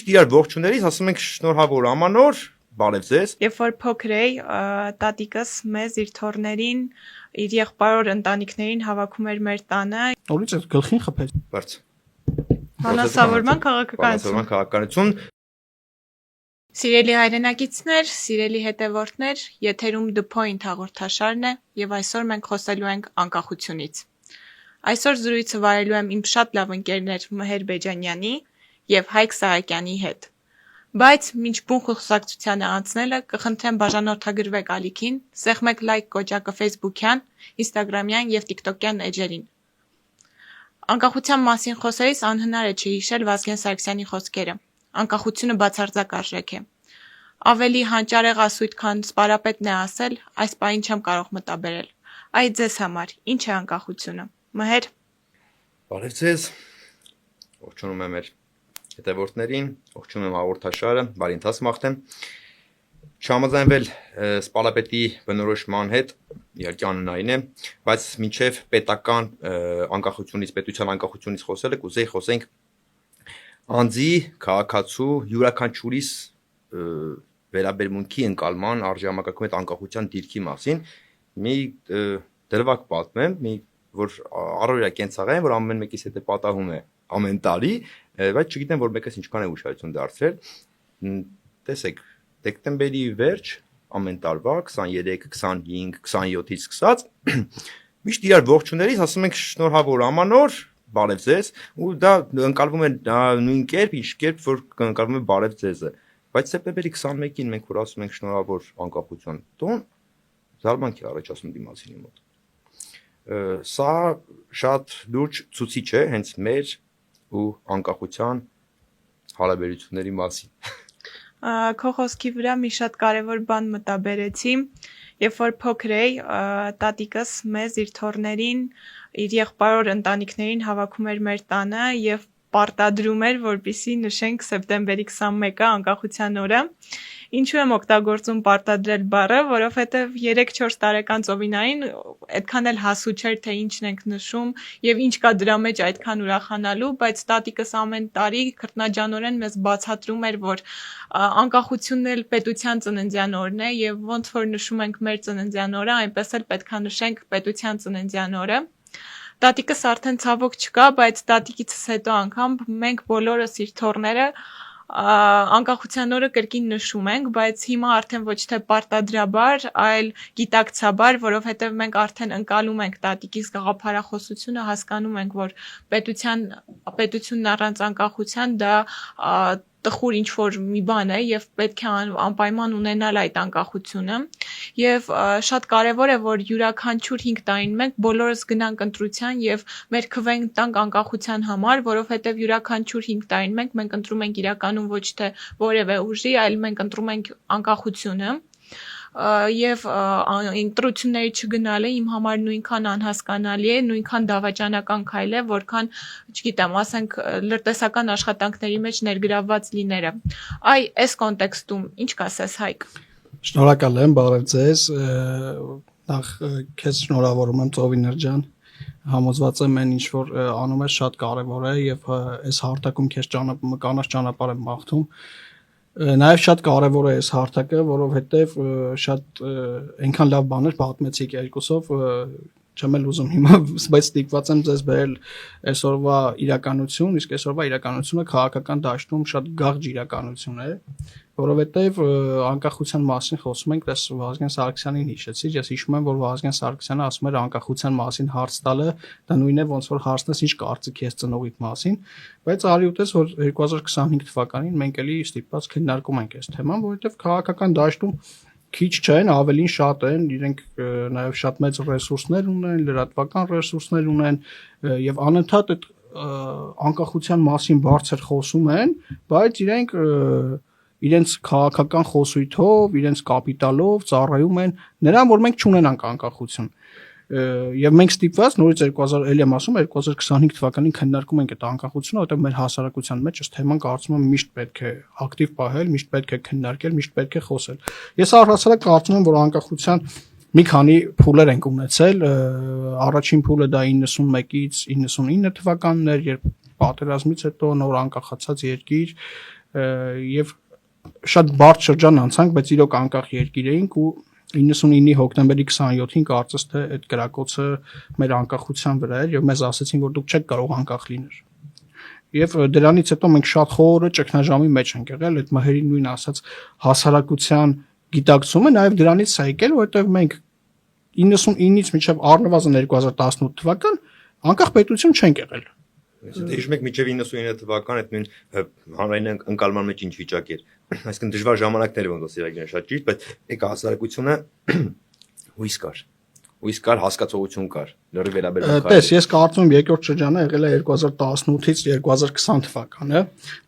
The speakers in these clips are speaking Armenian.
Միշտ իրար ողջունելիս ասում ենք շնորհավոր ամանոր, բարև ձեզ։ Երբ որ փոքր էի, տատիկս մեզ իր թոռներին, իր եղբայրոր ընտանիքներին հավաքում էր մեր տանը։ Նորից այդ գլխին խփեց։ Բարձ։ Բանասավորման քաղաքականություն։ Սիրելի հայրենակիցներ, սիրելի հետևորդներ, եթերում The Point հաղորդաշարն է, եւ այսօր մենք խոսելու ենք անկախությունից։ Այսօր զրույցը վարելու եմ իմ շատ լավ ընկերներ Մհեր Բեջանյանի եւ Հայկ Սահակյանի հետ։ Բայց մինչ բուն խոսակցությանը անցնելը կխնդրեմ բաժանորդագրվեք ալիքին, սեղմեք լայք կոճակը Facebook-յան, Instagram-յան եւ TikTok-յան էջերին։ Անկախության մասին խոսելիս անհնար է չհիշել Վազգեն Սարգսյանի խոսքերը։ Անկախությունը բացարձակ արժեք է։ Ավելի հանճարեղ ասույթ, քան սպարապետն է ասել, այս պահին չեմ կարող մտաբերել։ Այ ձեզ համար, ինչ է անկախությունը։ Մհեր։ Բարև ձեզ։ Ողջունում եմ մեր հետևորդներին, ողջունում եմ հաղորդաշարը, բարի ընթացք մաղթեմ։ Չհամաձայնվել սպալապետի բնորոշման հետ, իհարկե անհնարին է, բայց մինչև պետական անկախությունից, պետության անկախությունից խոսելը կուզեի խոսենք անձի, քաղաքացու, յուրաքանչյուրիս վերաբերմունքի ընկալման արժեհամակարգում այդ անկախության դիրքի մասին։ Մի դրվագ պատմեմ, որ առօրյա կենցաղ է, որ ամեն մեկիս հետ պատահում է ամեն տարի, բայց չգիտեմ, որ մեկս ինչքան է ուշադրություն դարձրել։ Տեսեք, դեկտեմբերի վերջ ամեն տարվա 23, 25, 27-ից սկսած միշտ իրար ողջունելիս ասում ենք շնորհավոր ամանոր, բարև ձեզ, ու դա ընկալվում է նույն կերպ, ինչ կերպ, որ ընկալվում է բարև ձեզը։ Բայց սեպտեմբերի 21-ին մենք որ ասում ենք շնորհավոր անկախություն տոն, զարմանք է առաջացնում դիմացինի մոտ։ Սա շատ լուրջ ցուցիչ է հենց մեր ու անկախության հարաբերությունների մասին։ Քո խոսքի վրա մի շատ կարևոր բան մտաբերեցի, երբ որ փոքր էի, տատիկս մեզ իր թոռներին, իր եղբայրոր ընտանիքներին հավաքում էր մեր տանը եւ պարտադրում էր, որպեսզի նշենք սեպտեմբերի 21-ը անկախության օրը։ Ինչու եմ օգտագործում պարտադրել բառը, որովհետև 3-4 տարեկան ծովինային այդքան էլ հասու չէր, թե ինչն ենք նշում եւ ինչ կա դրա մեջ այդքան ուրախանալու, բայց տատիկս ամեն տարի քրտնաջանորեն մեզ բացատրում էր, որ անկախությունն էլ պետության ծննդյան օրն է եւ ոնց որ նշում ենք մեր ծննդյան օրը, այնպես էլ պետքա նշենք պետության ծննդյան օրը։ Տատիկս արդեն ցավոք չկա, բայց տատիկիցս հետո անգամ մենք բոլորս իր թոռները անկախության օրը կրկին նշում ենք, բայց հիմա արդեն ոչ թե պարտադրաբար, այլ գիտակցաբար, որովհետև մենք արդեն ընկալում ենք տատիկիս գաղափարախոսությունը, հասկանում ենք, որ պետությունն առանց անկախության դա տխուր ինչ-որ մի բան է եւ պետք է անպայման ունենալ այդ անկախությունը եւ շատ կարեւոր է որ յուրաքանչյուր 5 տարին մենք բոլորս գնանք ընտրության եւ մեր քվեն տանք անկախության համար, որովհետեւ յուրաքանչյուր 5 տարին մենք ընտրում ենք իրականում ոչ թե որևէ ուժի, այլ մենք ընտրում ենք անկախությունը եւ ընտրությունների չգնալը իմ համար նույնքան անհասկանալի է, նույնքան դավաճանական քայլ է, որքան, չգիտեմ, ասենք լրտեսական աշխատանքների մեջ ներգրավված լինելը։ Այ այս կոնտեքստում ինչ կասես Հայկ։ Շնորհակալ եմ, բարև ձեզ։ Նախ քեզ շնորհավորում եմ Ծովինար ջան։ Համոզված եմ այն ինչ որ անում ես շատ կարեւոր է եւ այս հարթակում քեզ կանաչ ճանապարհ եմ մաղթում։ Նաև շատ կարևոր է այս հարթակը, որովհետև շատ այնքան լավ բաներ պատմեցիք երկուսով, չեմ էլ ուզում հիմա, բայց ստիպված եմ ձեզ բերել այսօրվա իրականություն, իսկ այսօրվա իրականությունը քաղաքական դաշտում շատ գաղջ իրականություն է, որովհետև անկախության մասին խոսում ենք, դες Վազգեն Սարգսյանին հիշեցի, ես հիշում եմ, որ Վազգեն Սարգսյանը ասում էր անկախության մասին հարց տալը, դա նույնն է ոնց որ հարցնես ինչ կարծիք ես ծնողիդ մասին, բայց արի ուտես որ 2025 թվականին մենք էլի ստիպված քննարկում ենք այս թեման, որովհետև քաղաքական դաշտում քիչ չեն, ավելին շատ են, իրենք նաև շատ մեծ ռեսուրսներ ունեն, լրատվական ռեսուրսներ ունեն եւ անընդհատ այդ անկախության մասին բարձր խոսում են, բայց իրենց քաղաքական խոսույթով, իրենց կապիտալով ծառայում են նրան, որ մենք չունենանք անկախություն։ Եվ մենք ստիպված նորից 2025 թվականին քննարկում ենք այդ անկախությունը, որտեղ մեր հասարակության մեջ այս թեման կարծում եմ միշտ պետք է ակտիվ պահել, միշտ պետք է քննարկել, միշտ պետք է խոսել։ Ես առհասարակ կարծում եմ, որ անկախության մի քանի փուլեր ենք ունեցել, առաջին փուլը դա 91-ից 99 թվականներ, երբ պատերազմից հետո նոր անկախացած երկիր եւ շատ բարդ շրջան անցանք, բայց իրոք անկախ երկիր էինք ու 99-ի հոկտեմբերի 27-ին կարծես թե այդ գրակոչը մեր անկախության վրա էր եւ մեզ ասացին, որ դուք չեք կարող անկախ լինել։ Եվ դրանից հետո մենք շատ խորը ճգնաժամի մեջ ենք եղել, այդ մհերի նույն ասած հասարակության գիտակցումը նաեւ դրանից է եկել, որովհետեւ մենք 99-ից մինչև առնվազն 2018 թվական անկախ պետություն չենք եղել։ Հիշում եք մինչև 99 թվական այդ նույն հանրային ընկալման մեջ ինչ վիճակ էր։ Այսինքն դժվար ժամանակներ ոնց ասել շատ ճիշտ, բայց եկա հասարակությունը հույս կար, հասկացողություն կար, լրի վերաբերյալ։ Տես, ես կարծում եմ երկրորդ շրջանը եղել է 2018-ից 2020 թվականը,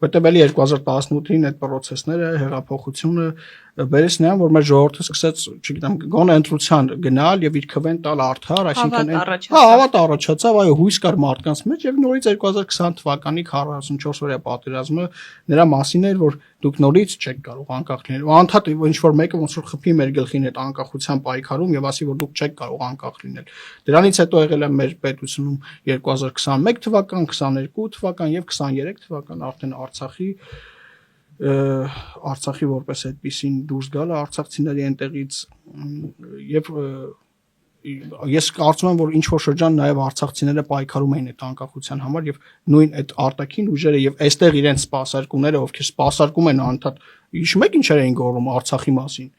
որտեղ էլի 2018-ին այդ process-ները, հեղափոխությունը բերեց նրան, որ մեր ժողովուրդը սկսեց, չգիտեմ, գոնե ընտրության գնալ եւ իր քվեն տալ արդար, այսինքն հավատ առաջացավ, այո, հույս կար մարդկանց մեջ եւ նորից 2020 թվականի 44-օրյա պատերազմը նրա մասին էր, որ դուք նորից չեք կարող անկախ լինել։ Ու անդադ ինչ որ մեկը ոնց որ խփի մեր գլխին այդ անկախության պայքարում եւ ասի, որ դուք չեք կարող անկախ լինել։ Դրանից հետո եղել է մեր պետությունում 2021 թվական, 22 թվական եւ 23 թվական արդեն Արցախի որպես այդպեսին դուրս գալը արցախցիների այնտեղից եւ ես կարծում եմ, որ ինչ որ շրջան նաեւ արցախցիները պայքարում էին այդ անկախության համար եւ նույն այդ արտաքին ուժերը եւ այստեղ իրենց սպասարկումները, ովքեր սպասարկում են անդադ, հիշում եք ինչեր էին գոռում Արցախի մասին։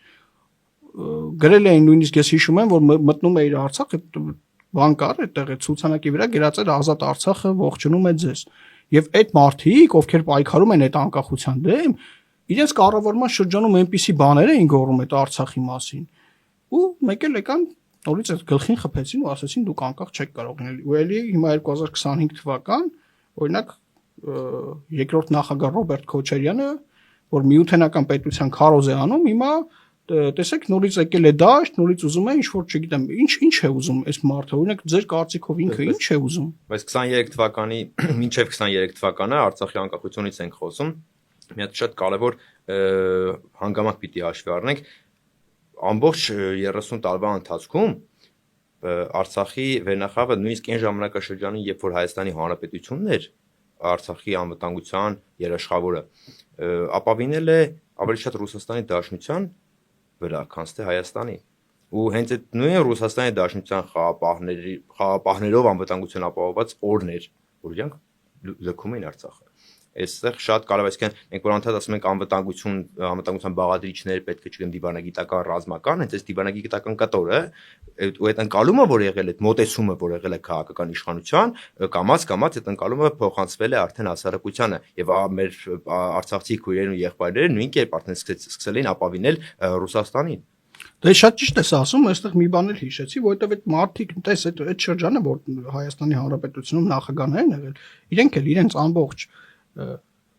Գրել էին նույնիսկ ես հիշում եմ, որ մտնում էիր Արցախ, բան կար այդտեղ այդ ցուցանակի վրա գրած էր ազատ Արցախը ողջունում է ձեզ։ Եվ այդ մարդիկ, ովքեր պայքարում են այդ անկախության դեմ, իրենց կառավարման շրջանում այնպիսի բաներ էին գոռում այդ Արցախի մասին։ Ու մեկ էլ եկան նորից այդ գլխին խփեցին ու ասացին դուք անկախ չեք կարող լինել։ Ու էլի հիմա 2025 թվական, օրինակ երկրորդ նախագահ Ռոբերտ Քոչարյանը, որ միութենական պետության քարոզ է անում, հիմա տեսեք նորից եկել է դաշտ, նորից ուզում է ինչ-որ, չգիտեմ, ինչ է ուզում այս մարդը, օրինակ ձեր կարծիքով ինքը ինչ է ուզում։ Բայց 23 թվականի, մինչև 23 թվականը Արցախի անկախությունից ենք խոսում։ Մի հատ շատ կարևոր հանգամանք պիտի հաշվի առնենք։ Ամբողջ 30 տարվա ընթացքում Արցախի վերնախավը նույնիսկ այն ժամանակաշրջանին, երբ որ Հայաստանի Հանրապետությունն էր Արցախի անվտանգության երաշխավորը, ապավինել է ավելի շատ Ռուսաստանի Դաշնության վրա, քան թե Հայաստանի։ Ու հենց այդ նույն Ռուսաստանի Դաշնության խաղապահներով անվտանգություն ապահովված օրներ, որ իրանք լքում էին Արցախը։ Այստեղ շատ կարևոր է, այսինքն մենք որ անդադ ասում ենք անվտանգության բաղադրիչներ պետք է չգիտեմ դիվանագիտական ռազմական, հենց այս դիվանագիտական կտորը ու այդ ընկալումը, որ եղել է, այդ մոտեցումը, որ եղել է քաղաքական իշխանության, կամաց այդ ընկալումը փոխանցվել է արդեն հասարակությանը եւ մեր արցախցի քույրերն ու եղբայրները նույն կերպ արդեն սկսել էին ապավինել Ռուսաստանին։ Դե շատ ճիշտ ես ասում, այստեղ մի բան էլ հիշեցի, որովհետև այդ մարդիկ, տես այդ շրջանը, որ Հայաստանի Հանրապետությունում նախագահներ են եղել, իրենք էլ իրենց ամբողջ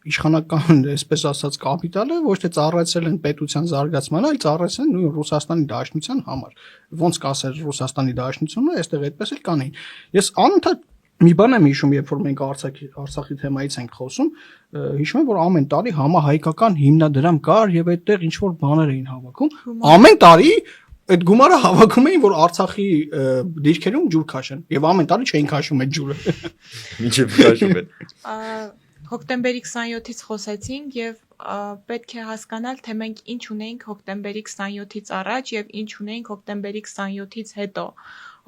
իշխանական, այսպես ասած, կապիտալը ոչ թե ծառայեցել են պետության զարգացմանը, այլ ծառայեցել են նույն Ռուսաստանի Դաշնության համար։ Ոնց կասեր Ռուսաստանի Դաշնությունը, այստեղ այդպես էլ կանեին։ Ես անընդհատ մի բան եմ հիշում, երբ որ մենք Արցախի թեմայից ենք խոսում, հիշում եմ, որ ամեն տարի համահայկական հիմնադրամ կար եւ այդտեղ ինչ որ բաներ էին հավաքում։ Ամեն տարի այդ գումարը հավաքում էին, որ Արցախի դիրքերում ջուր քաշեն եւ ամեն տարի չէին քաշում այդ ջուրը։ Մինչև քաշում են։ Հոկտեմբերի 27-ից խոսեցինք եւ պետք է հասկանալ, թե մենք ինչ ունեինք հոկտեմբերի 27-ից առաջ եւ ինչ ունեինք հոկտեմբերի 27-ից հետո։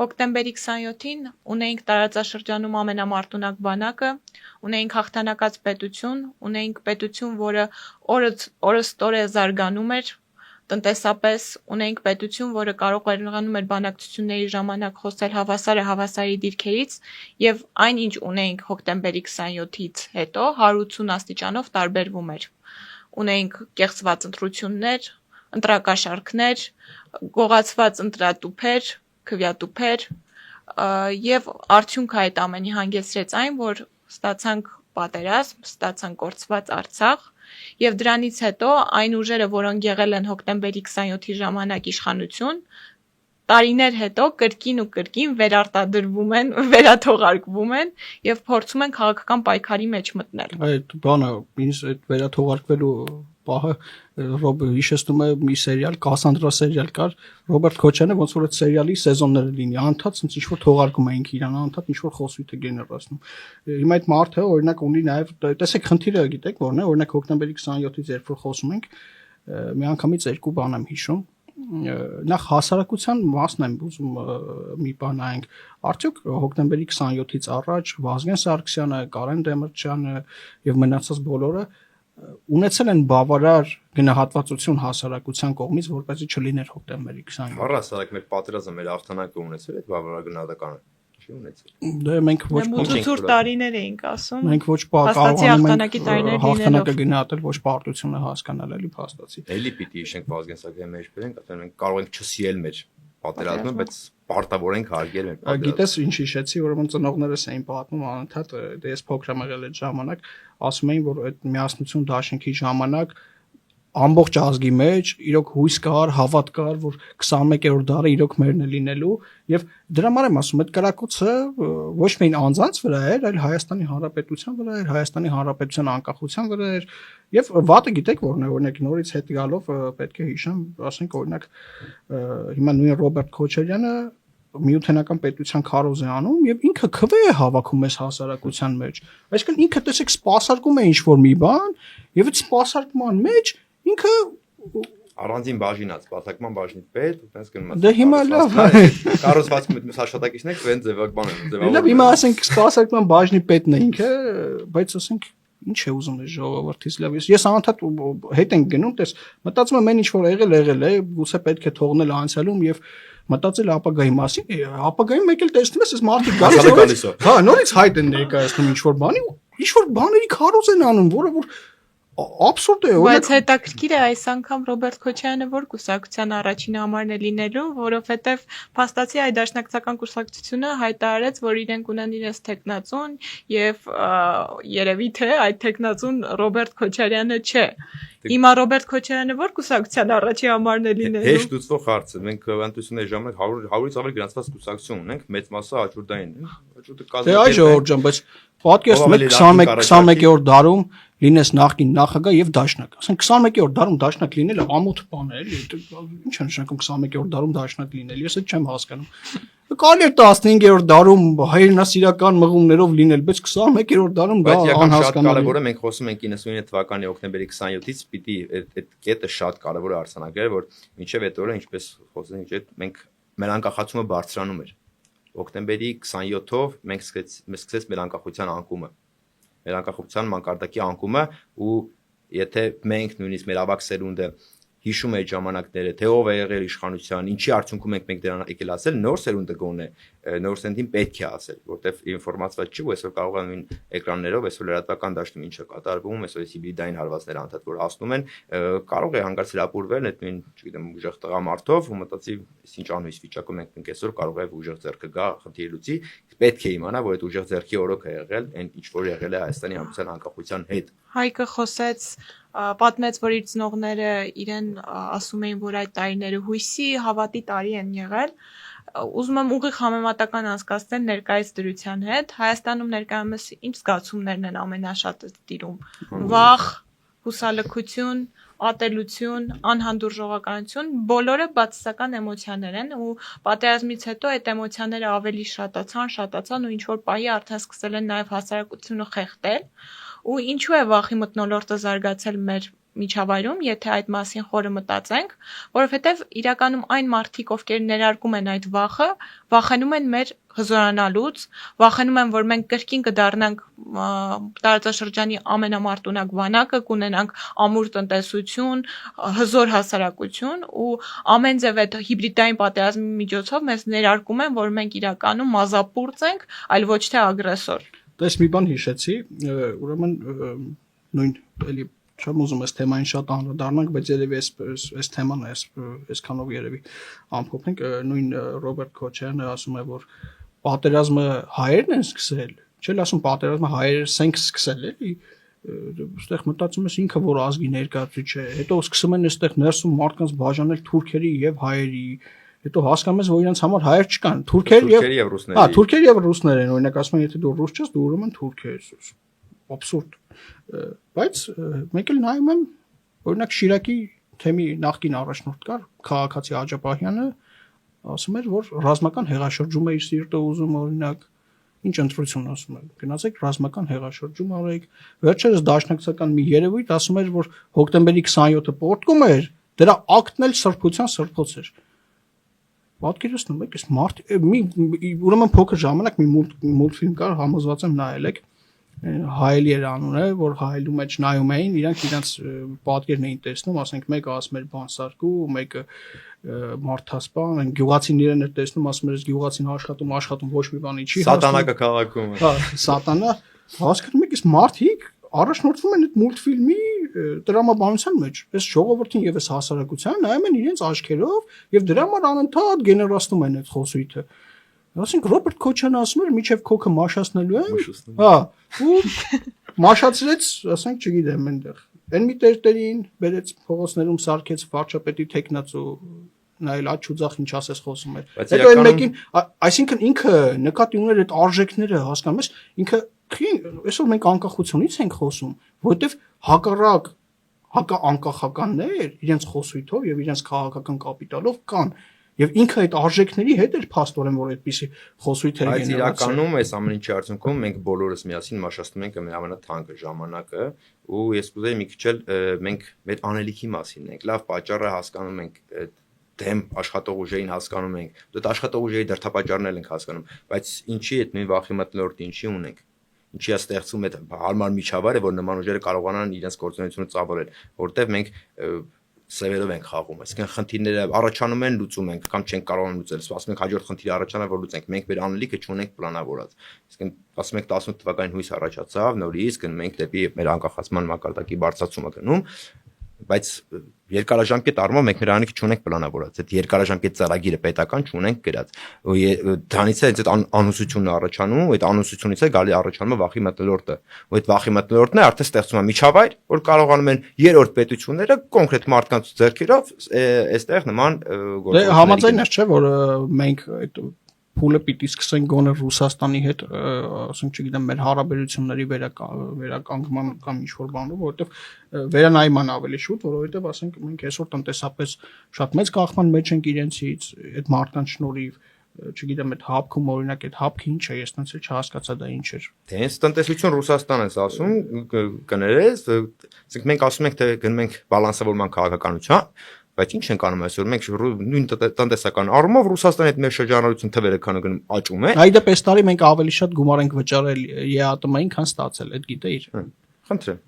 Հոկտեմբերի 27-ին ունեինք տարածաշրջանում ամենամարտունակ բանակը, ունեինք հաղթանակած պետություն, ունեինք պետություն, որը օրըստօրե զարգանում էր, տնտեսապես ունեինք պետություն, որը կարողանում էր բանակցությունների ժամանակ խոսել հավասարի դիրքերից եւ այն ինչ ունեինք հոկտեմբերի 27-ից հետո 180 աստիճանով տարբերվում էր։ Ունեինք կեղծված ընտրություններ, ընտրակաշառքներ, գողացված ընտրատուփեր, քվյատուփեր եւ արդյունքը այդ ամենի հանգեցրեց այն, որ ստացանք պատերազմ, ստացանք կորցված Արցախ եւ դրանից հետո այն ուժերը, որոնք եղել են հոկտեմբերի 27-ի ժամանակ իշխանություն, տարիներ հետո կրկին վերարտադրվում են, վերաթողարկվում են եւ փորձում են քաղաքական պայքարի մեջ մտնել։ Այդ բանը, ինձ այդ վերաթողարկվելու պահը հիշեցնում է մի սերիալ, Կասանդրա սերիալ կար, Ռոբերտ Քոչյանը ոնց որ այդ սերիալի սեզոնները լինի, անընդհատ ինչ որ թողարկում էինք իրան, անընդհատ ինչ որ խոսույթ է գեներացնում։ Հիմա այդ մարդը օրինակ ունի նաև, տեսեք խնդիրը գիտեք որն է, օրինակ հոկտեմբերի 27-ից երբ որ խոսում ենք, մի անգամից երկու բան եմ հիշում, նախ հասարակության մասն եմ ուզում մի բան նայենք, արդյոք հոկտեմբերի 27-ից առաջ Վազգեն Սարգսյանը, Կարեն Դեմիրճյանը եւ մնացած բոլորը ունեցել են բավարար գնահատվածություն հասարակության կողմից, որպեսզի չլիներ հոկտեմբերի 27։ Առհասարակ մեր պատերազմը, մեր հաղթանակը ունեցել այդ բավարար գնահատականը։ Չի ունեցել։ Դե մենք ոչ Մուծուր տարիներ էինք ասում։ մենք ոչ կարողանում ենք հաղթանակը գնահատել, ոչ պարտությունը հասկանալ, էլի փաստացի։ Էլի պիտի հիշենք Վազգեն Սարգսյանի մեջ բերենք, ասեն մենք կարող ենք չսիրել մեր պատերազմը, բայց պարտավոր ենք հարգել մեր պատերազմը։ Գիտես ինչ հիշեցի, ուրեմն ծնողներս էին պատմում անընդհատ, դե ես փոքր եմ եղել այդ ժամանակ, ասում էին, որ այդ միասնություն դաշինքի ժամանակ ամբողջ ազգի մեջ իրոք հույս կար, հավատ կար, որ 21-րդ դարը իրոք մերն է լինելու եւ դրա համար եմ ասում, այդ կրակոցը ոչ միայն անձանց վրա էր, այլ Հայաստանի Հանրապետության վրա էր, Հայաստանի Հանրապետության անկախության վրա էր եւ վատը գիտեք որն է, օրինակ նորից հետ գալով պետք է հիշեմ, ասենք օրինակ հիմա նույն Ռոբերտ Քոչարյանը միութենական պետության քարոզ է անում եւ ինքը քվե է հավաքում այս հասարակության մեջ։ Այսինքն ինքը տեսեք սպասարկում է ինչ-որ մի բան եւ այդ սպասարկման մեջ ինքը առանձին բաժինած, սպասարկման բաժնի պետ, ու տես գնում է։ Դե հիմա լավ, կառուցվածքի մեջ աշխատակիցներ կվեն ձևակման են, ձևավորում։ լավ, հիմա ասենք սպասարկման բաժնի պետն է ինքը, բայց ասենք ինչ է ուզում այս ժողովրդից լավ։ Ես անընդհատ հետ ենք գնում, տես մտածում եմ, ինչ որ եղել է, գուցե պետք է թողնել անցյալում եւ մտածել ապագայի մասին, ապագայում մեկ էլ տեսնում ես, այս մարդիկ գալիս են, հա, նորից հայտ են ներկայացնում ինչ որ բանի, ինչ որ բաների քարոզ են անում, որը որ абսուրդ է, բայց հետաքրքիր է այս անգամ Ռոբերտ Քոչարյանը որ կուսակցության առաջին համարն է լինելու, որովհետև փաստացի այդ դաշնակցական կուսակցությունը հայտարարեց, որ իրենք ունեն իրենց տեխնացուն եւ երևի թե այդ տեխնացուն Ռոբերտ Քոչարյանը չէ։ Հիմա Ռոբերտ Քոչարյանը որ կուսակցության առաջին համարն է լինելու։ Հեշտ ուծվող հարց է։ Մենք ընտրությունների ժամանակ 100-ից ավել գրանցված կուսակցություն ունենք, մեծ մասը հաջորդային է։ Հաջորդը կազմել։ Դե այ Ժողովուրդ ջան, բայց պատկերացնում եք 21-րդ դարում լինես նախկին նախագահ եւ դաշնակ։ Ասենք 21-րդ դարում դաշնակ լինելը ամոթ բան է, էլի։ Ինչ է նշանակում 21-րդ դարում դաշնակ լինել։ Ես այդ չեմ հասկանում։ Կարելի է 15-րդ դարում հայրենասիրական մղումներով լինել, բայց 21-րդ դարում դա անհասկանալի է։ Կարևորը մենք խոսում ենք 99 թվականի հոկտեմբերի 27-ից, պիտի այդ կետը շատ կարևոր է արձանագրել, որ մինչև այդ օրը, ինչպես խոսենք, մենք մեր անկախացումը բարձրանում էր։ Հոկտեմբերի 27-ով մենք սկսեց մեր անկախության անկումը։ Մեր անկախության մանկարդակի անկումը ու եթե մենք նույնիսկ մեր ավակ սերունդը հիշում է այդ ժամանակները, թե ով է եղել իշխանության, ինչի արդյունքում մենք դրան եկել ասել, նոր սերունդը գոնե, նոր սերունդին պետք է ասել, որտեվ ինֆորմացված չի, ու այսօր կարող են նույն էկրաններով, այսօր լրատվական դաշտում ինչ է կատարվում, այսօր հիբրիդային հարվածներ անդադ որ ասնում են, կարող է հանգարց հրապուրվել այդ նույն, չգիտեմ, ուժեղ տղամարդով ու մտածի, ինչ անհույս վիճակում ենք մենք այսօր կարող է ուժեղ ձեռքը գա խնդիր լուծի, պետք է իմանա, որ այդ ուժեղ ձեռքի օրոք է եղել, այն ինչ որ եղել է Հայաստանի հանրության անկախության հետ։ Հայկը խոսեց, պատմեց, որ իր ծնողները իրեն ասում էին, որ այդ տարիները հույսի, հավատի տարի են եղել։ Ուզում եմ ուղիղ համեմատական անցկացնել ներկայիս դրության հետ։ Հայաստանում ներկայումս ինչ զգացումներն են ամենաշատը տիրում։ Վախ, հուսալքություն, ատելություն, անհանդուրժողականություն, բոլորը բացասական էմոցիաներ են ու պատերազմից հետո այդ էմոցիաները ավելի շատացան ու ինչ որ պահի արդեն սկսել են նաև հասարակությունը խեղդել ու ինչու է վախի մթնոլորտը զարգացել մեր միջավայրում, եթե այդ մասին խորը մտածենք, որովհետև իրականում այն մարդիկ, ովքեր ներարկում են այդ վախը, վախենում են մեր հզորանալուց, վախենում են, որ մենք կրկին կդառնանք տարածաշրջանի ամենամարտունակ բանակը, կունենանք ամուր տնտեսություն, հզոր հասարակություն ու ամեն ձև այդ հիբրիդային պատերազմի միջոցով մեզ ներարկում են, որ մենք իրականում մազապուրծ ենք, այլ ոչ թե ագրեսոր։ Դες մի բան հիշեցի, ուրեմն նույն էլի չեմ ուզում այս թեմային շատ անդրադառնանք, բայց երևի այս թեման այսքանով երևի ամփոփենք, նույն Ռոբերտ Քոչարյանը ասում է, որ պատերազմը հայերն են սկսել, չէ՞ ասում պատերազմը հայերս ենք սկսել, էլի, այստեղ մտածում ես ինքը որ ազգի ներկայացուցիչ է, հետո սկսում են այստեղ ներսում մարդկանց բաժանել թուրքերի եւ հայերի, հետո հասկանում ես, որ իրենց համար հայեր չկան, թուրքեր եւ ռուսներ։ Հա, թուրքեր եւ ռուսներ են, օրինակ ասում են, եթե դու ռուս ես, դու ուրեմն թուրք ես։ Абսուրդ։ Բայց մեկ էլ նայում եմ Օրինակ Շիրակի թեմի նախկին առաջնորդ կար քաղաքացի Աջապահյանը, ասում էր, որ ռազմական հեղաշրջում է իր սիրտը ուզում, օրինակ ինչ ընտրություն ասում են։ Գնացեք ռազմական հեղաշրջում արեք։ Վերջերս դաշնակցական մի երևույթ ասում էր, որ հոկտեմբերի 27-ը պորտկում էր, դրա ակտն էլ սրբության սրբոց էր։ Պատկերացնում եք, այս մարդ ուրեմն փոքր ժամանակ մի մուլտֆիլմ կար, համոզված եմ նայել եք, Հայելի էր անունը, որ հայելու մեջ նայում էին, իրանք իրանց պատկերն էին տեսնում, ասենք մեկը ասում էր բանսարկու, մեկը մարդասպան, այն գյուղացիներն էր տեսնում, ասում էր գյուղացին աշխատում ոչ մի բանի չի հասնում։ Սատանա քաղաքում։ Հա, սատանա, հասկանում եք, այս մարդիկ առաջնորդվում են այդ մուլտֆիլմի տրամաբանության մեջ։ Այս ժողովրդին եւ այս հասարակության նայում են իրենց աչքերով եւ դրա համար անընդհատ գեներացնում են այդ խոսույթը։ Ասենք Ռոբերտ Քոչյանը ասում էր, միջև քոքը մաշացնելու եմ։ Հա, ու մաշացրեց, ասենք, չգիտեմ, այնտեղ։ Այն մի տերտերին բերեց փողոցներում սարքեց վարչապետի տեխնացու նայել աչ ու ձախ ինչ ասես խոսում էր։ Հետո այն մեկին, այսինքն ինքը նկատի ուներ այդ արժեքները, հասկանում ես, ինքը այսօր մենք անկախությունից ենք խոսում, որովհետև հակառակ հակաանկախականներ իրենց խոսույթով եւ իրենց քաղաքական կապիտալով կան եւ ինքը այդ արժեքների հետ էր փաստորեն որ այդպիսի խոսույթեր են գեներացել։ Բայց իրականում այս ամեն ինչի արդյունքում մենք բոլորս միասին մաշացնում ենք ամենաթանկը ժամանակը ու ես կուզեի մի քիչ էլ մենք մեր անելիքի մասին ենք լավ պատճառը հասկանում ենք դեմ աշխատող ուժերին հասկանում ենք դա աշխատող ուժերի դրդապատճառներն ենք հասկանում բայց ինչի այդ նույն վախի մթնոլորտը ինչի ունենք ինչի է ստեղծում այդ հարմար միջավայրը որ նման ուժերը կարողանան իրենց գործունեությունը ծավալել որտեղ մենք սևերով ենք խաղում, այսինքն խնդիրները առաջանում են, լուծում ենք կամ չենք կարողանում լուծել, ասում ենք հաջորդ խնդիրը առաջանա, որ լուծենք, մենք մեր անելիքը չունենք պլանավորած։ Այսինքն ասում ենք 18 թվականին հույս առաջացավ, նորից գնում ենք դեպի մեր անկախացման մակարդակի բարձրացումը գնում, բայց երկարաժամկետ առումով մենք մեր անելիքը չունենք պլանավորած, այդ երկարաժամկետ ծրագիրը պետական չունենք գրած։ Դրանից է այդ անհուսությունն առաջանում, այդ անհուսությունից է գալի առաջանում վախի մթնոլորտը։ Ու այդ վախի մթնոլորտն է արդեն ստեղծում է միջավայր, որ կարողանում են երրորդ պետությունները կոնկրետ մարդկանց ձեռքերով այստեղ նման գործողություններ։ Դե համաձայն ես չէ, որ մենք այդ փուլը պիտի սկսենք գոնե Ռուսաստանի հետ, ասենք, չգիտեմ, մեր հարաբերությունների վերականգնման կամ ինչ-որ բանով, որովհետև վերանայման ավելի շուտ, որովհետև ասենք մենք այսօր տնտեսապես շատ մեծ կախման մեջ ենք իրենցից, այդ մարդկանց շնորհիվ, չգիտեմ, այդ հապքում օրինակ այդ հապքը ինչ է, ես տենց չհասկացա դա ինչ էր։ Դե հենց տնտեսություն Ռուսաստան ես ասում, կներես, ասենք մենք ասում ենք թե գնում ենք բալանսավորման քաղաքականության բայց ինչ ենք անում այսօր մենք նույն տնտեսական առումով Ռուսաստանի հետ մեր շրջանառություն թվերը քանը գնում աճում է այդպես այս տարի մենք ավելի շատ գումար ենք վճարել ԵԱՏՄ-ին քան ստացել այդ գիտեիր խնդրեմ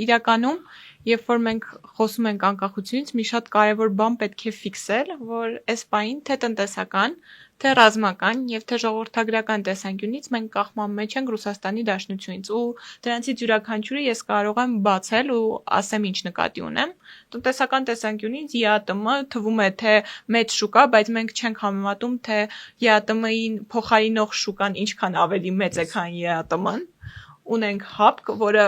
իրականում երբ որ մենք խոսում ենք անկախությունից մի շատ կարևոր բան պետք է ֆիքսել որ այս պահին թե տնտեսական թե ռազմական եւ թե ժողովրդագրական տեսանկյունից մենք կախման մեջ ենք Ռուսաստանի Դաշնությունից ու դրանցից յուրաքանչյուրը ես կարող եմ բացել ու ասեմ ինչ նկատի ունեմ տնտեսական տեսանկյունից ԵԱՏՄ թվում է թե մեծ շուկա բայց մենք չենք համեմատում թե ԵԱՏՄ-ին փոխարինող շուկան ինչքան ավելի մեծ է քան ԵԱՏՄ-ն ունենք հապկ, որը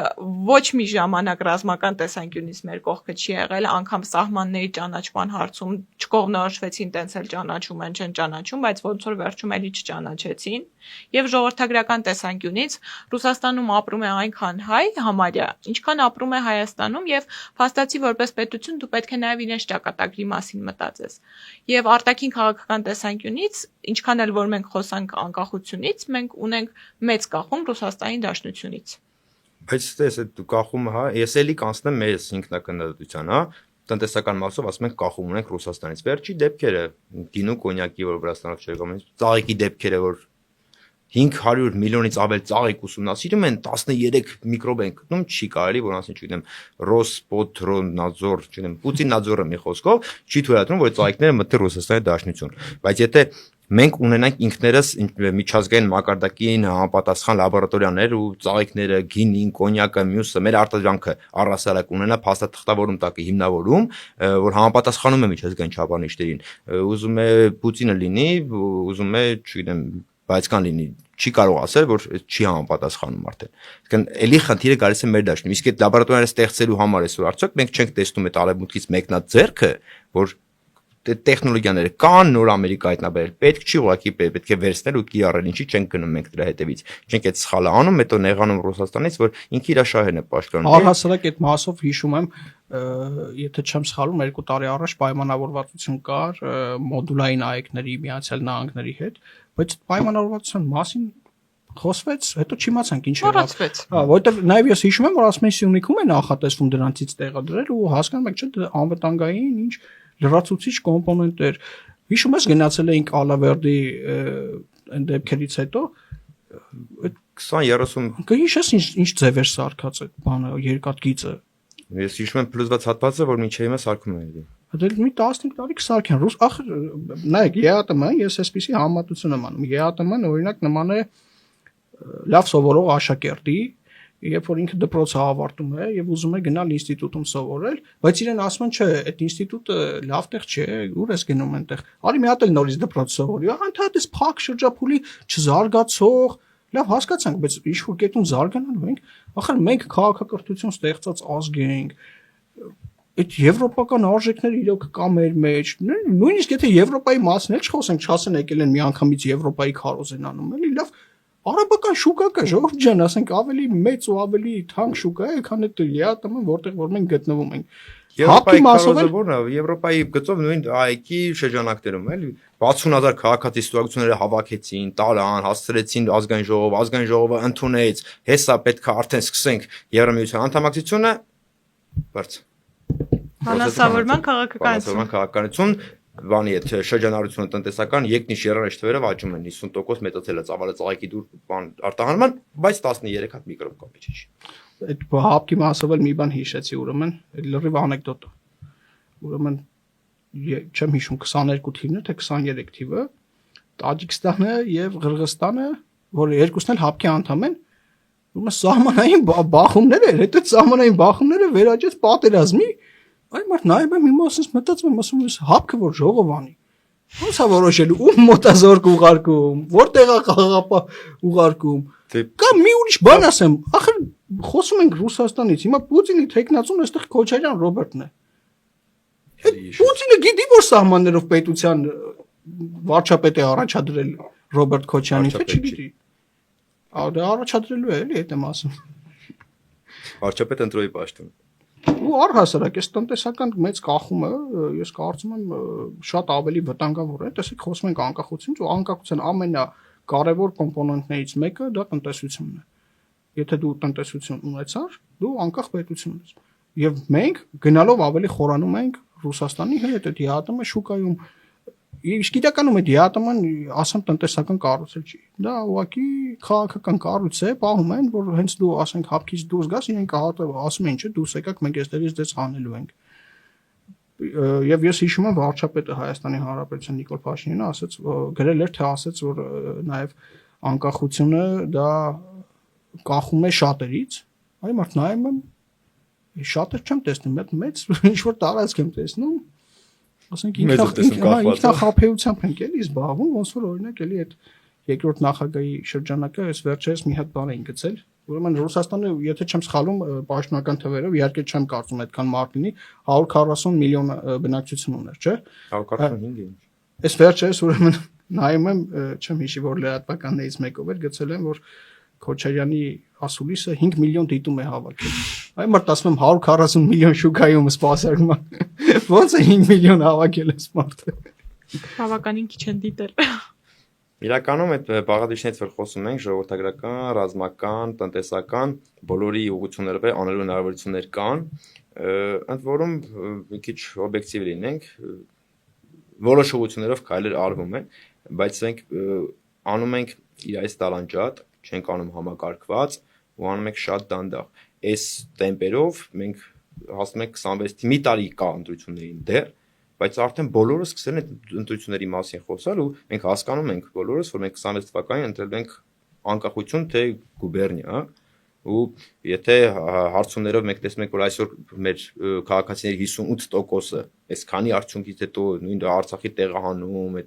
ոչ մի ժամանակ ռազմական տեսանկյունից մեր կողքը չի եղել, անգամ սահմանների ճանաչման հարցում չկողմնորոշվեցին, տենց էլ ճանաչում են, չեն ճանաչում, բայց ոնց որ վերջում էլի չճանաչեցին։ Եվ ժողովրդագրական տեսանկյունից Ռուսաստանում ապրում է այնքան հայ համարյա, ինչքան ապրում է Հայաստանում եւ փաստացի որպես պետություն դու պետք է նաեւ իրենց ճակատագրի մասին մտածես։ Եվ արտաքին քաղաքական տեսանկյունից, ինչքան էլ որ մենք խոսանք անկախությունից, մենք ունենք մեծ կախում Ռուսաստանի Դաշնությունից։ Բայց դες այդ կախումը, հա, ես էլի կանցնեմ մեր ինքնակնդատության, հա, տնտեսական մասով ասում ենք կախում ունենք Ռուսաստանից։ Վերջի դեպքերը, գինու կոնյակի, որ Վրաստանով չերկում են, ծաղիկի դեպքերը, որ 500 միլիոնից ավել ծաղիկ ուսումնասիրում են 13 միկրոբ են գտնում, չի կարելի, որ ասեն, չգիտեմ, Ռոսպոտրոդնadzor, չգիտեմ, Պուտիննadzor-ը մի խոսքով չի թույլատրում, որ ծաղիկները մտնեն Ռուսաստանի Դաշնություն։ Բայց եթե մենք ունենանք ինքներս միջազգային մակարդակին համապատասխան լաբորատորիաներ ու ծաղիկները, գինին, կոնյակը, մյուսը, մեր արտադրանքը առհասարակ ունենա փաստաթղթավորում տակի հիմնավորում, որ համապատասխանում է միջազգային չափանիշներին։ Ուզում է Պուտինը լինի, ուզում է, չգիտեմ, բայց կան լինի չի կարող ասել որ չի համապատասխանում արդեն այսինքն էլի խնդիրը գալիս է մեր դաշտում իսկ այդ լաբորատորիաները ստեղծելու համար այսօր արդյոք մենք չենք տեսնում այդ արևմուտքից մեկնած ձեռքը որ տեխնոլոգիաները կան, նոր Ամերիկա հայտնաբերել պետք չի, ուղղակի պետք է վերցնել ու կիրառել, ինչի չենք գնում մենք դրա հետևից։ Չենք այդ սխալը անում, հետո նեղանում Ռուսաստանից, որ ինքը իր շահերն է պաշտպանում։ Առհասարակ այդ մասով հիշում եմ, եթե չեմ սխալվում, 2 տարի առաջ պայմանավորվածություն կար մոդուլային այեկների Միացյալ Նահանգների հետ, բայց պայմանավորվածության մասին խոսվեց, հետո չիմացանք ինչ էր։ Հա, որտեղ նաև ես հիշում եմ, որ ասում են Սյունիքում է նախատեսվում դրանցից տեղադրել ու հասկանում եք, չէ՞, անվտանգային ինչ լրացուցիչ կոմպոնենտ էր։ Հիշում ես գնացել էինք Ալավերդի այն դեպքերից հետո այդ 20-30 կհիշես ինչ ձև էր սարքած այդ բանը երկաթգիծը։ Ես հիշում եմ պլյուսված հատվածը, որ մինչև հիմա սարքում են։ Դե մի 15 տարի կսարքեն։ Ռուս ախր նայեք ԵԱՏՄ-ն, ես այսպեսի համատություն եմ անում։ ԵԱՏՄ-ն օրինակ նման է լավ սովորող աշակերտի, երբ որ ինքը դպրոցը ավարտում է եւ ուզում է գնալ ինստիտուտում սովորել, բայց իրեն ասում են, չէ, այդ ինստիտուտը լավ տեղ չէ, ուր ես գնում այնտեղ։ Արի մի հատ էլ նորից դպրոց սովորի, անդադ էս փակ շրջափուլի չզարգացող, լավ հասկացանք, բայց ինչ-որ կետում զարգանալու ենք, ախր մենք քաղաքակրթություն ստեղծած ազգ ենք։ Այդ եվրոպական արժեքները իրոք կա մեր մեջ, նույնիսկ եթե Եվրոպայի մասն էլ չխոսենք, չասեն եկել են միանգամից Եվրոպայի քարոզ են անում, էլի լավ արաբական շուկա կա, ժողովուրդ ջան, ասենք ավելի մեծ ու ավելի թանկ շուկա է, քան այդ ԵԱՏՄ-ը, որտեղ որ մենք գտնվում ենք։ Եվրոպայի քարոզը որն է, Եվրոպայի գծով նույն ΑΕΚ-ի շրջանակներում էլի 60000 քաղաքացի ստուգությունները հավաքեցին, տարան, հասցրեցին ազգային ժողովը ընդունեց, հեսա պետքա արդեն սկսենք Եվրամիության անդամակցությունը, բարձ։ Բանասավորման քաղաքականություն բանի այդ շրջանառությունը տնտեսական եկնիշ երաժիշտ թվերով աճում են 50% մեծացել է ծավալը ծաղիկի դուր բան արտահանման, բայց 13 հատ միկրոբ կա մեջ։ Այդ հապկի մասով էլ մի բան հիշեցի, ուրեմն լրիվ անեկդոտ։ Ուրեմն չեմ հիշում 22 թիվն է թե 23 թիվը Տաջիկստանը եւ Ղրղստանը, որ երկուսն էլ հապկի անդամ են, ուրեմն սահմանային բախումներ էր, հետո սահմանային բախումները վերաճեց պատերազմի։ Այ մարդ նայում եմ իմ ասես մտածում եմ, ասում եմ հապկը որ ժողովանի։ Ոնց է որոշելու ում մոտազորք ուղարկում, որտեղ է խաղապահ ուղարկում։ Կամ մի ուրիշ բան ասեմ, ախր խոսում ենք Ռուսաստանից, հիմա Պուտինի թեկնածուն այստեղ Քոչարյան Ռոբերտն է։ Պուտինը գիտի որ սահմաններով պետության վարչապետ է առաջադրել Ռոբերտ Քոչարյանին, թե չգիտի։ Դա առաջադրելու է, էլի, այդ եմ ասում։ Վարչապետ ընտրոյի պաշտոն։ Ու առհասարակ այս տնտեսական մեծ կախումը ես կարծում եմ շատ ավելի վտանգավոր է, տեսեք խոսում ենք անկախությունից ու անկախության ամենակարևոր կոմպոնենտներից մեկը դա տնտեսությունն է։ Եթե դու տնտեսություն ունեցար, դու անկախ պետություն ես։ Եվ մենք գնալով ավելի խորանում ենք Ռուսաստանի հետ, այդ ԵԱՏՄ-ը շուկայում իսկ իրականում այդ ԵԱՏՄ-ն ասեմ տնտեսական կառույց չի։ Դա ուղղակի քաղաքական կառույց է, պահում են, որ հենց դու ասենք հապկից դուրս գաս, իրենք ասում են, չէ, դուրս եկաք, մենք այստեղից դες հանելու ենք։ Եվ ես հիշում եմ վարչապետը Հայաստանի Հանրապետության Նիկոլ Փաշինյանը ասաց, գրել էր, թե ասաց, որ նաև անկախությունը դա կախում է շատերից։ Այ մարդ նայում եմ, շատեր չեմ տեսնում, մեծ ինչ որ տարածք եմ տեսնում։ Ասենք ինքնախապեյությամբ ենք էլի զբաղվում, ոնց որ օրինակ էլի այդ երկրորդ նախագահի շրջանակը այս վերջերս մի հատ բան էին գցել։ Ուրեմն Ռուսաստանը, եթե չեմ սխալվում, պաշտոնական թվերով, իհարկե չեմ կարծում այդքան մարդ լինի, 140 միլիոն բնակչություն ուներ, չէ՞։ 145 ինչ։ Այս վերջերս ուրեմն նայում եմ, չեմ հիշի որ լրատվականներից մեկով էր գցել են, որ Քոչարյանի ասուլիսը 5 միլիոն դիտում է հավաքել։ Այ մարդ ասում եմ 140 միլիոն շուկայում սպասարկում։ Ոնց է 5 միլիոն հավաքել այս մարդը։ Բավականին քիչ են դիտել։ Իրականում այդ բաղադրիչներից որ խոսում ենք, ժողովրդագրական, ռազմական, տնտեսական բոլորի ուղղություններով անելու հնարավորություններ կան, ընդ որում մի քիչ օբյեկտիվ լինենք, որոշ ուղղություններով քայլեր արվում են, բայց մենք անում ենք իր այս տալանջատ, չենք անում համակարգված ու անում ենք շատ դանդաղ։ Այս տեմպերով մենք հասնում ենք 26 մի տարի կա ընտրություններին դեռ, բայց արդեն բոլորը սկսել են ընտրությունների մասին խոսալ ու մենք հասկանում ենք բոլորս, որ մենք 26 թվականին ընտրել ենք անկախություն թե գուբերնիա ու եթե հարցումներով մենք տեսնում ենք որ այսօր մեր քաղաքացիների 58%-ը այս քանի արդյունքից հետո նույն Արցախի տեղահանում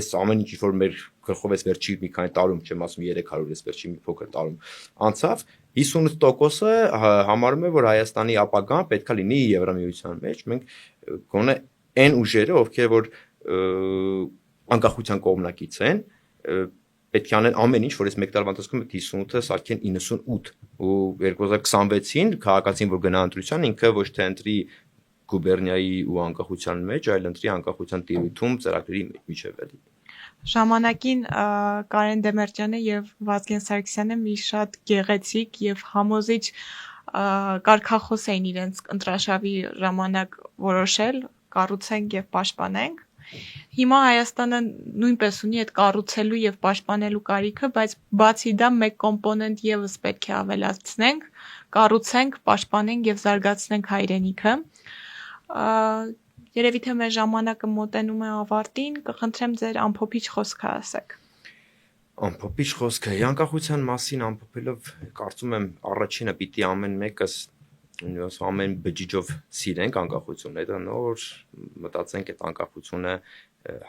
այս ամեն ինչ որ մեր գլխով էս վերջի մի քանի տարում չեմ ասում 300 էս վերջի մի փոքր տարում անցավ 58%-ը համարում է որ Հայաստանի ապագան պետքա լինի Եվրամիության մեջ մենք գոնե այն ուժերը, ովքեր որ անկախության կողմնակից են, պետք է անեն ամեն ինչ, որ այս 1 տարվա ընթացքում 58-ը սարքեն 98 ու 2026-ին քաղաքացին որ գնա ընտրության, ինքը ոչ թե ընտրի գուբերնիայի ու անկախության մեջ, այլ ընտրի անկախության տիրույթում ծրագրերի միջև էլի։ Ժամանակին Կարեն Դեմերճյանը եւ Վազգեն Սարգսյանը մի շատ գեղեցիկ եւ համոզիչ կարգախոս էին իրենց ընտրաշավի ժամանակ որոշել, կառուցենք եւ պաշտպանենք։ Հիմա Հայաստանը նույնպես ունի այդ կառուցելու եւ պաշտպանելու կարիքը, բայց բացի դա մեկ կոմպոնենտ եւս պետք է ավելացնենք, կառուցենք, պաշտպանենք եւ զարգացնենք հայրենիքը։ Երևի թե մեր ժամանակը մոտենում է ավարտին, կխնդրեմ ձեր ամփոփիչ խոսքը ասեք։ Ամփոփիչ խոսքը անկախության մասին ամփոփելով կարծում եմ առաջինը պիտի ամեն մեկս ամեն բջիջով սիրենք անկախությունը, դա նոր մտածենք այդ անկախությունը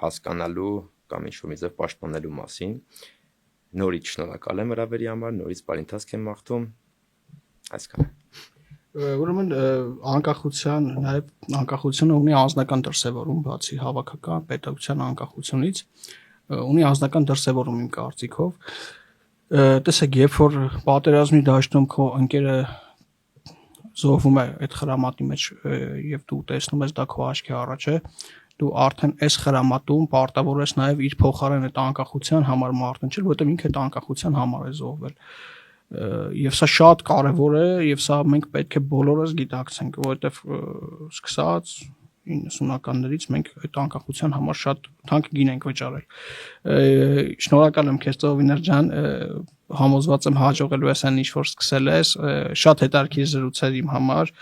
հասկանալու կամ ինչ-որ մի ձև պաշտպանելու մասին։ Նորից շնորհակալ եմ հրավերի համար, նորից բարի ընթացք եմ մաղթում։ Այսքանը։ Ուրեմն անկախության, նաև անկախությունը ունի անձնական դրսևորում, բացի հավաքական պետության անկախությունից, ունի անձնական դրսևորում իմ կարծիքով։ Տեսեք, երբ որ պատերազմի դաշտում քո ընկերը զոհվում է այդ խրամատի մեջ եւ դու տեսնում ես դա քո աչքի առաջ է, դու արդեն այս խրամատում պարտավոր ես նաև իր փոխարեն այդ անկախության համար մարտնչել, որովհետեւ ինքը այդ անկախության համար է զոհվել։ Եվ սա շատ կարևոր է եւ սա մենք պետք է բոլորս գիտակցենք, որովհետեւ սկսած 90-ականներից մենք այդ անկախության համար շատ թանկ գին ենք վճարել։ Շնորհակալ եմ քեզ Ծովինար ջան, համոզված եմ հաջողելու ես այն ինչ որ սկսել ես, շատ հետաքրքիր զրույցեր իմ համար,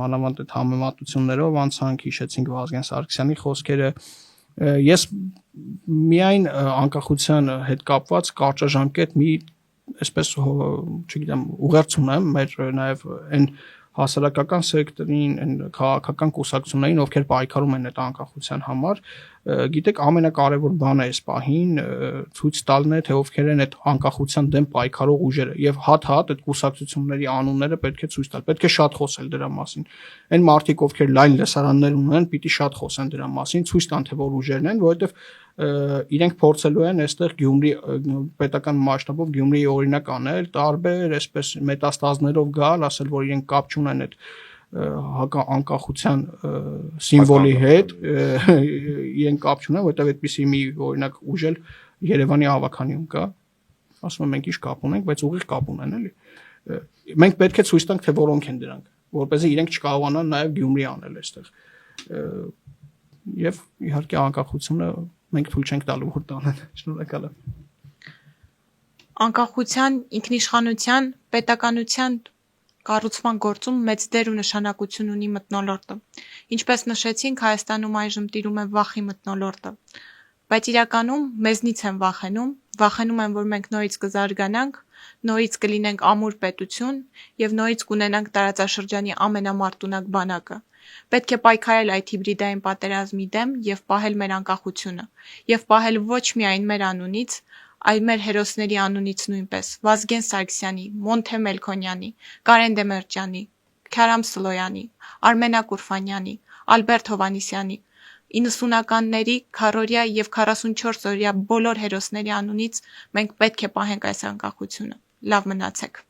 մանավանդ այդ համեմատություններով անցանք, հիշեցինք Վազգեն Սարգսյանի խոսքերը։ Ես միայն անկախության հետ կապված կարճաժամկետ մի այսպես չգիտեմ ուղերձ ունեմ մեր նաև այն հասարակական սեկտորին, այն քաղաքական կուսակցություններին, ովքեր պայքարում են այդ անկախության համար, գիտեք, ամենակարևոր բանը այս պահին ցույց տալն է, թե ովքեր են այդ անկախության դեմ պայքարող ուժերը եւ հատ-հատ այդ կուսակցությունների անունները պետք է ցույց տալ, պետք է շատ խոսել դրա մասին։ Այն մարդիկ, ովքեր լայն լսարաններ ունեն, պիտի շատ խոսեն դրա մասին, ցույց տան, թե որ ուժերն են, որովհետեւ իրենք փորձելու են այստեղ Գյումրի պետական մասշտաբով Գյումրիի օրինակ անել, տարբեր այսպես մետաստազներով գալ, ասել, որ իրենք կապ չունեն այդ անկախության սիմվոլի հետ, իրենք կապ չունեն, որովհետև այդպիսի մի օրինակ ուժ էլ Երևանի ավականիում կա, ասում եմ մենք ինչ կապ ունենք, բայց ուղիղ կապ ունեն էլի։ Մենք պետք է ցույց տանք, թե որոնք են դրանք, որպեսզի իրենք չկարողանան նաև Գյումրի անել այստեղ։ Եվ իհարկե անկախությունը մենք թույլ չենք տալու որ տանեն։ Շնորհակալ եմ։ Անկախության, ինքնիշխանության, պետականության կառուցման գործում մեծ դեր ու նշանակություն ունի մթնոլորտը։ Ինչպես նշեցինք, Հայաստանում այժմ տիրում է վախի մթնոլորտը։ Բայց իրականում մեզնից են վախենում են, որ մենք նորից կզարգանանք, նորից կլինենք ամուր պետություն եւ նորից կունենանք տարածաշրջանի ամենամարտունակ բանակը։ Պետք է պայքարել այդ հիբրիդային պատերազմի դեմ եւ պահել մեր անկախությունը, եւ պահել ոչ միայն մեր անունից, այլ մեր հերոսների անունից նույնպես՝ Վազգեն Սարգսյանի, Մոնթե Մելքոնյանի, Կարեն Դեմերճյանի, Քարամ Սլոյանի, Արմենա Կուրֆանյանի, Ալբերտ Հովանիսյանի, 90-ականների քառորյա եւ 44-օրյա բոլոր հերոսների անունից մենք պետք է պահենք այս անկախությունը։ Լավ մնացեք։